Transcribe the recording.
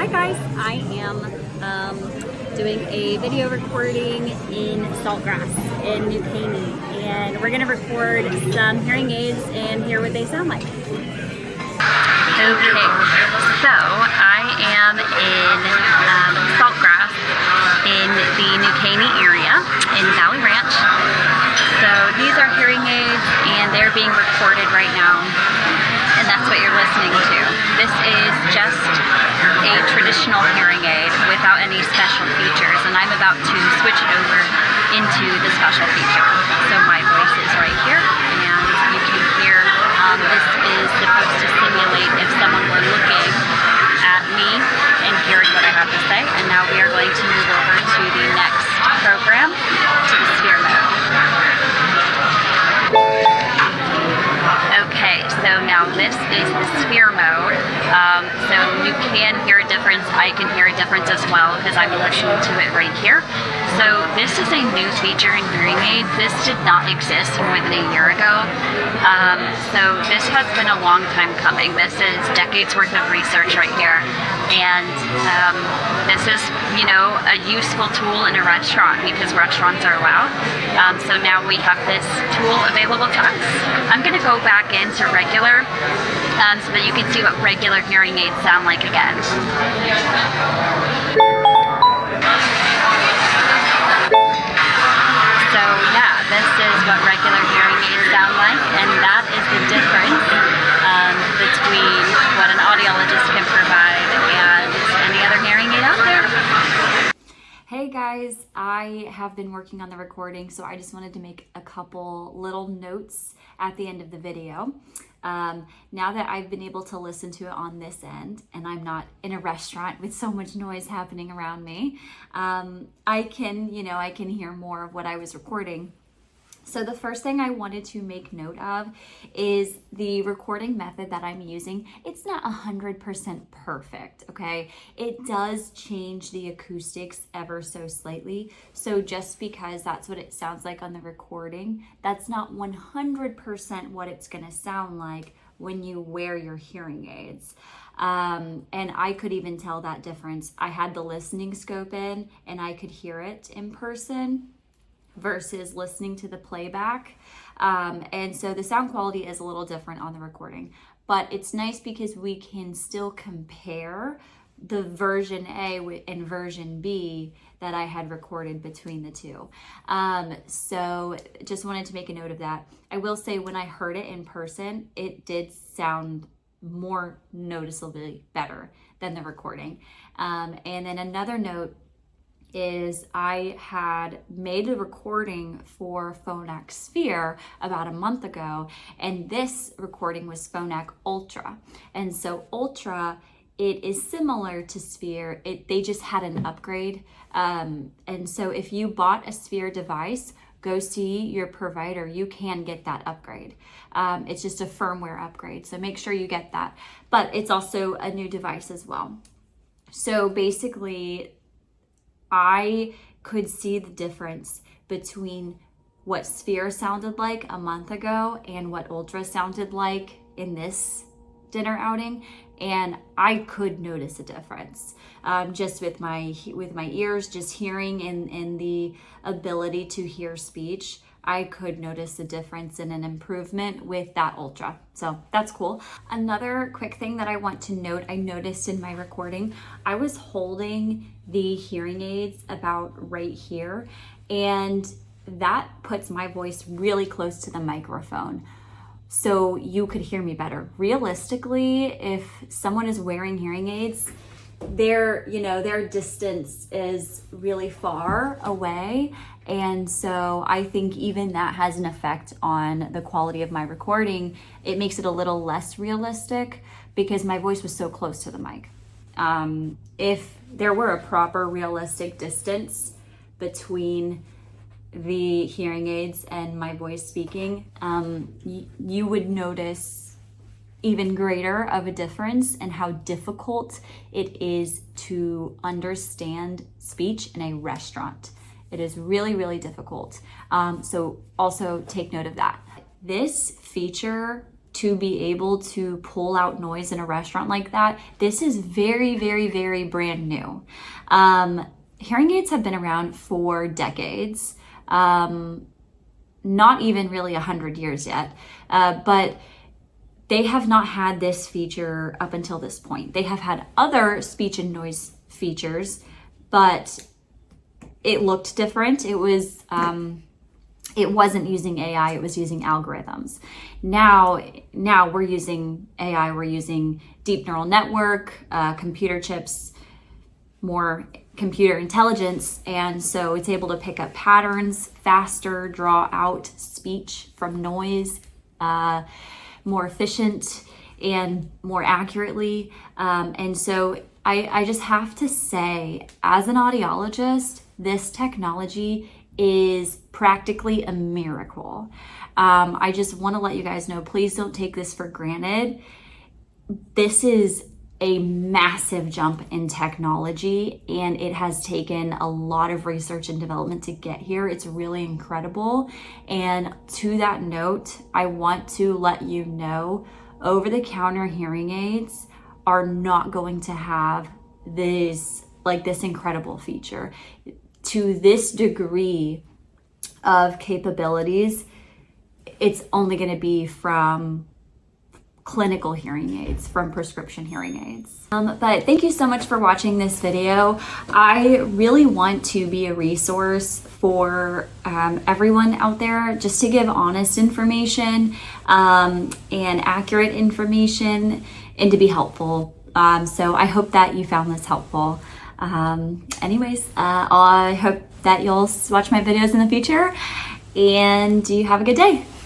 Hi guys, I am doing a video recording in Saltgrass in New Caney, and we're gonna record some hearing aids and hear what they sound like. Okay, so I am in Saltgrass in the New Caney area in Valley Ranch. So these are hearing aids and they're being recorded right now, and that's what you're listening to. This is just a traditional hearing aid without any special features, and I'm about to switch it over into the special feature. So my voice is right here, and you can hear this is supposed to simulate if someone were looking at me and hearing what I have to say. And now we are going to move over to the next program, to the sphere mode. Okay, so now this is the sphere mode. So you can hear a difference. I can hear a difference as well because I'm listening to it right here. So this is a new feature in hearing aids. This did not exist more than a year ago. So this has been a long time coming. This is decades worth of research right here. And this is, you know, a useful tool in a restaurant because restaurants are loud. So now we have this tool available to us. I'm going to go back into regular so that you can see what regular hearing aids sound like again. So yeah, this is what regular hearing aids sound like, and that is the difference between what an audiologist can provide and any other hearing aid out there. Hey guys, I have been working on the recording, so I just wanted to make a couple little notes at the end of the video. Now that I've been able to listen to it on this end, and I'm not in a restaurant with so much noise happening around me, I can hear more of what I was recording. So the first thing I wanted to make note of is the recording method that I'm using. It's not 100% perfect, okay? It does change the acoustics ever so slightly. So just because that's what it sounds like on the recording, that's not 100% what it's gonna sound like when you wear your hearing aids. And I could even tell that difference. I had the listening scope in and I could hear it in person versus listening to the playback. And so the sound quality is a little different on the recording, but it's nice because we can still compare the version A and version B that I had recorded between the two. So just wanted to make a note of that. I will say when I heard it in person, it did sound more noticeably better than the recording. And then another note is I had made a recording for Phonak Sphere about a month ago, and this recording was Phonak Ultra. And so Ultra, it is similar to Sphere, they just had an upgrade. And so if you bought a Sphere device, go see your provider, you can get that upgrade. It's just a firmware upgrade, so make sure you get that. But it's also a new device as well. So basically, I could see the difference between what Sphere sounded like a month ago and what Ultra sounded like in this dinner outing, and I could notice a difference just with my ears, just hearing and the ability to hear speech. I could notice a difference and an improvement with that Ultra. So that's cool. Another quick thing that I want to note, I noticed in my recording, I was holding the hearing aids about right here, and that puts my voice really close to the microphone, so you could hear me better. Realistically, if someone is wearing hearing aids, their distance is really far away. And so I think even that has an effect on the quality of my recording. It makes it a little less realistic because my voice was so close to the mic. If there were a proper realistic distance between the hearing aids and my voice speaking, you would notice even greater of a difference and how difficult it is to understand speech in a restaurant. It is really, really difficult. So also take note of that. This feature to be able to pull out noise in a restaurant like that, this is very, very, very brand new. Hearing aids have been around for decades, not even really 100 years yet, but they have not had this feature up until this point. They have had other speech and noise features, but it looked different. It wasn't using AI, it was using algorithms. Now we're using AI, we're using deep neural network, computer chips, more computer intelligence, and so it's able to pick up patterns faster, draw out speech from noise more efficient and more accurately. And so I just have to say, as an audiologist, this technology is practically a miracle. I just want to let you guys know, please don't take this for granted. This is a massive jump in technology, and it has taken a lot of research and development to get here. It's really incredible. And to that note, I want to let you know, over-the-counter hearing aids are not going to have this incredible feature. To this degree of capabilities, it's only going to be from clinical hearing aids, from prescription hearing aids. But thank you so much for watching this video. I really want to be a resource for everyone out there, just to give honest information and accurate information, and to be helpful. So I hope that you found this helpful. Anyways, I hope that you'll watch my videos in the future, and you have a good day.